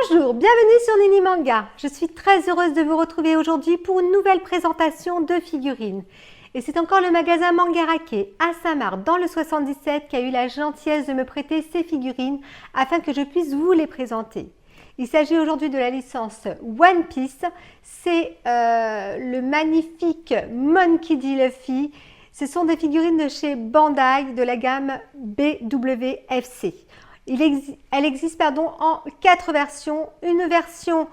Bonjour, bienvenue sur Nini Manga. Je suis très heureuse de vous retrouver aujourd'hui pour une nouvelle présentation de figurines. Et c'est encore le magasin Mangarake à Saint-Marc dans le 77 qui a eu la gentillesse de me prêter ces figurines afin que je puisse vous les présenter. Il s'agit aujourd'hui de la licence One Piece. C'est le magnifique Monkey D. Luffy. Ce sont des figurines de chez Bandai de la gamme BWFC. Elle existe en 4 versions. Une version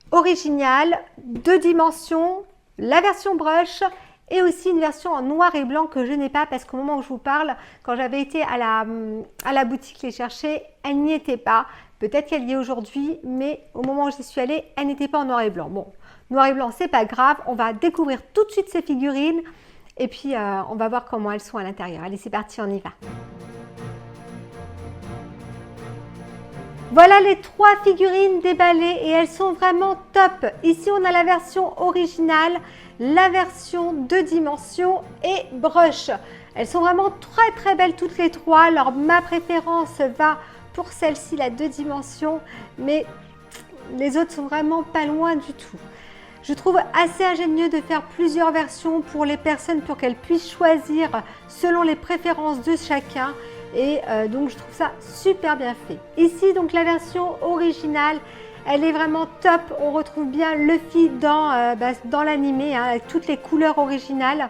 originale, 2 dimensions, la version brush et aussi une version en noir et blanc que je n'ai pas parce qu'au moment où je vous parle, quand j'avais été à la boutique les chercher, elle n'y était pas. Peut-être qu'elle y est aujourd'hui, mais au moment où j'y suis allée, elle n'était pas en noir et blanc. Bon, noir et blanc, c'est pas grave. On va découvrir tout de suite ces figurines et puis on va voir comment elles sont à l'intérieur. Allez, c'est parti, on y va. Voilà les 3 figurines déballées et elles sont vraiment top. Ici, on a la version originale, la version 2 dimensions et brush. Elles sont vraiment très belles toutes les 3. Alors, ma préférence va pour celle-ci, la 2 dimensions, mais les autres sont vraiment pas loin du tout. Je trouve assez ingénieux de faire plusieurs versions pour les personnes pour qu'elles puissent choisir selon les préférences de chacun. Et donc je trouve ça super bien fait. Ici donc la version originale, elle est vraiment top. On retrouve bien Luffy dans l'animé avec toutes les couleurs originales.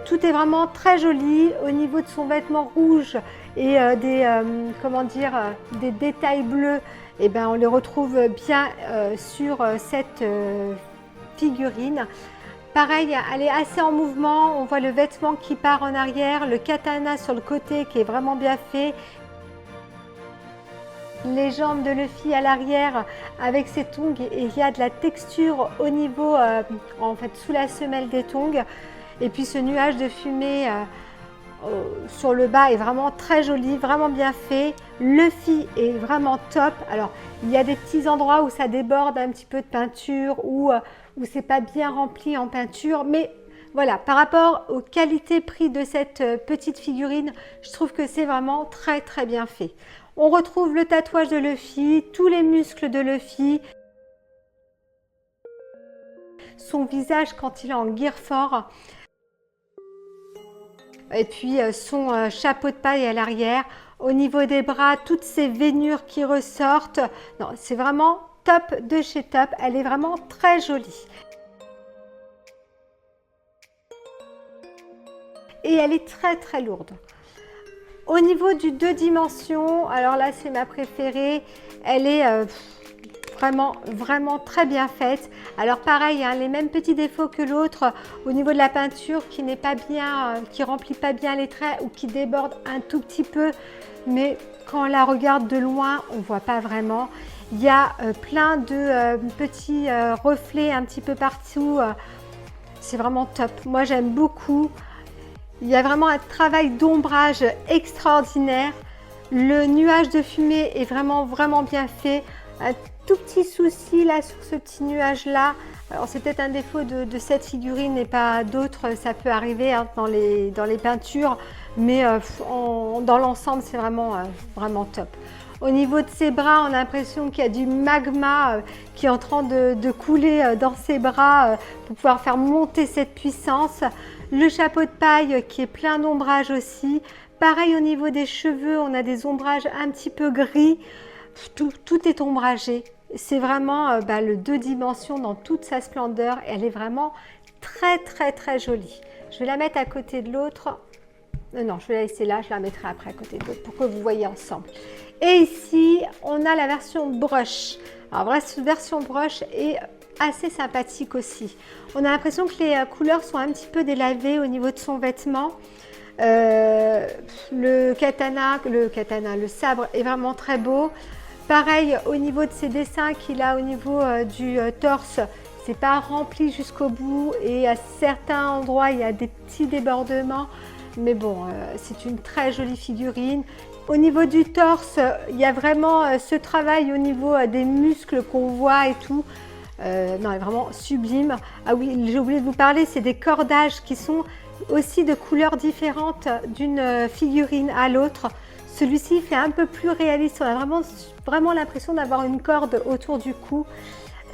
Tout est vraiment très joli au niveau de son vêtement rouge et des détails bleus. Et ben on les retrouve bien sur cette figurine. Pareil, elle est assez en mouvement, on voit le vêtement qui part en arrière, le katana sur le côté qui est vraiment bien fait. Les jambes de Luffy à l'arrière avec ses tongs et il y a de la texture au niveau, en fait sous la semelle des tongs. Et puis ce nuage de fumée sur le bas est vraiment très joli, vraiment bien fait. Luffy est vraiment top. Alors il y a des petits endroits où ça déborde un petit peu de peinture ou où c'est pas bien rempli en peinture, mais voilà, par rapport aux qualités-prix de cette petite figurine, je trouve que c'est vraiment très bien fait. On retrouve le tatouage de Luffy, tous les muscles de Luffy, son visage quand il est en gear fort, et puis son chapeau de paille à l'arrière. Au niveau des bras, toutes ces veinures qui ressortent. Non, c'est vraiment top de chez top. Elle est vraiment très jolie. Et elle est très lourde. Au niveau du 2 dimensions, alors là c'est ma préférée. Elle est vraiment très bien faite. Alors pareil, les mêmes petits défauts que l'autre au niveau de la peinture qui n'est pas bien, qui remplit pas bien les traits ou qui déborde un tout petit peu. Mais quand on la regarde de loin, on voit pas vraiment. Il y a plein de petits reflets un petit peu partout. C'est vraiment top. Moi, j'aime beaucoup. Il y a vraiment un travail d'ombrage extraordinaire. Le nuage de fumée est vraiment bien fait. Un tout petit souci là sur ce petit nuage là. Alors c'est peut-être un défaut de cette figurine et pas d'autres. Ça peut arriver dans les peintures. Mais dans l'ensemble, c'est vraiment top. Au niveau de ses bras, on a l'impression qu'il y a du magma qui est en train de couler dans ses bras pour pouvoir faire monter cette puissance. Le chapeau de paille qui est plein d'ombrage aussi. Pareil au niveau des cheveux, on a des ombrages un petit peu gris. Tout est ombragé. C'est vraiment le 2 dimensions dans toute sa splendeur. Elle est vraiment très jolie. Je vais la mettre à côté de l'autre. Non, je vais la laisser là, je la mettrai après à côté de l'autre pour que vous voyez ensemble. Et ici, on a la version brush. Alors, la version brush est assez sympathique aussi. On a l'impression que les couleurs sont un petit peu délavées au niveau de son vêtement. Le sabre est vraiment très beau. Pareil, au niveau de ses dessins qu'il a au niveau du torse, c'est pas rempli jusqu'au bout et à certains endroits, il y a des petits débordements. Mais bon, c'est une très jolie figurine. Au niveau du torse, il y a vraiment ce travail au niveau des muscles qu'on voit et tout. Non, elle est vraiment sublime. Ah oui, j'ai oublié de vous parler, c'est des cordages qui sont aussi de couleurs différentes d'une figurine à l'autre. Celui-ci fait un peu plus réaliste, on a vraiment l'impression d'avoir une corde autour du cou.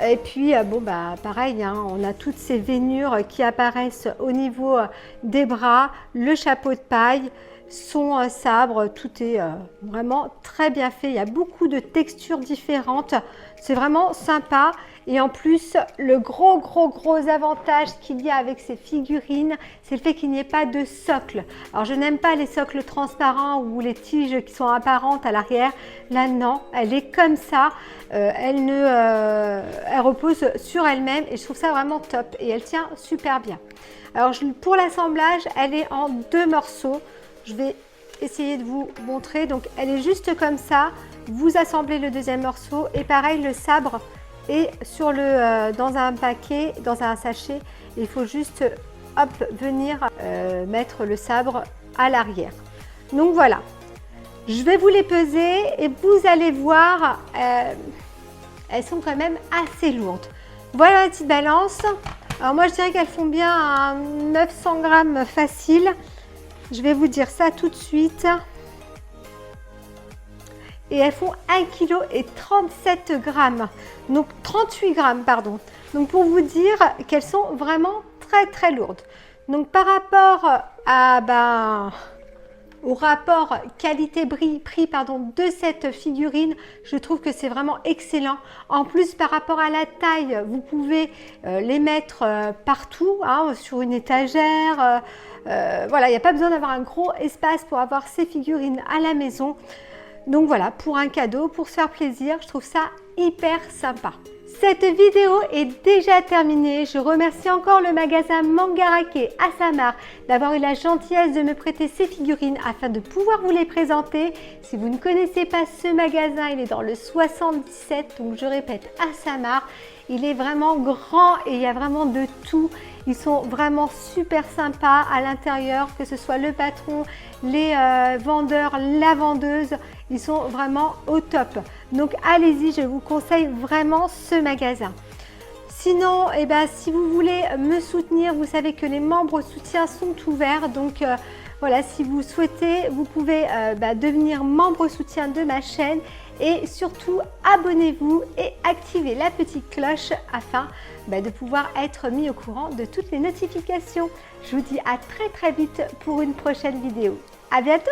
Et puis, bon, bah, pareil, hein, on a toutes ces veinures qui apparaissent au niveau des bras, le chapeau de paille, son sabre, tout est vraiment très bien fait. Il y a beaucoup de textures différentes, c'est vraiment sympa. Et en plus, le gros avantage qu'il y a avec ces figurines, c'est le fait qu'il n'y ait pas de socle. Alors, je n'aime pas les socles transparents ou les tiges qui sont apparentes à l'arrière. Là, non, elle est comme ça. Elle repose sur elle-même et je trouve ça vraiment top. Et elle tient super bien. Alors, pour l'assemblage, elle est en 2 morceaux. Je vais essayer de vous montrer. Donc, elle est juste comme ça. Vous assemblez le deuxième morceau et pareil, le sabre est dans un paquet, dans un sachet. Il faut juste hop, venir mettre le sabre à l'arrière. Donc voilà, je vais vous les peser et vous allez voir, elles sont quand même assez lourdes. Voilà la petite balance. Alors moi je dirais qu'elles font bien un 900 grammes facile. Je vais vous dire ça tout de suite. Et elles font 1,37 kg, donc 38 grammes, pardon. Donc pour vous dire qu'elles sont vraiment très lourdes. Donc par rapport au rapport qualité-prix de cette figurine, je trouve que c'est vraiment excellent. En plus, par rapport à la taille, vous pouvez les mettre partout, hein, sur une étagère. Voilà, il n'y a pas besoin d'avoir un gros espace pour avoir ces figurines à la maison. Donc voilà, pour un cadeau, pour se faire plaisir, je trouve ça hyper sympa. Cette vidéo est déjà terminée. Je remercie encore le magasin Mangarake à Samar d'avoir eu la gentillesse de me prêter ces figurines afin de pouvoir vous les présenter. Si vous ne connaissez pas ce magasin, il est dans le 77, donc je répète, à Samar. Il est vraiment grand et il y a vraiment de tout. Ils sont vraiment super sympas à l'intérieur, que ce soit le patron, les vendeurs, la vendeuse. Ils sont vraiment au top. Donc allez-y, je vous conseille vraiment ce magasin. Sinon, si vous voulez me soutenir, vous savez que les membres soutien sont ouverts. Donc voilà, si vous souhaitez, vous pouvez devenir membre soutien de ma chaîne. Et surtout, abonnez-vous et activez la petite cloche afin de pouvoir être mis au courant de toutes les notifications. Je vous dis à très vite pour une prochaine vidéo. À bientôt!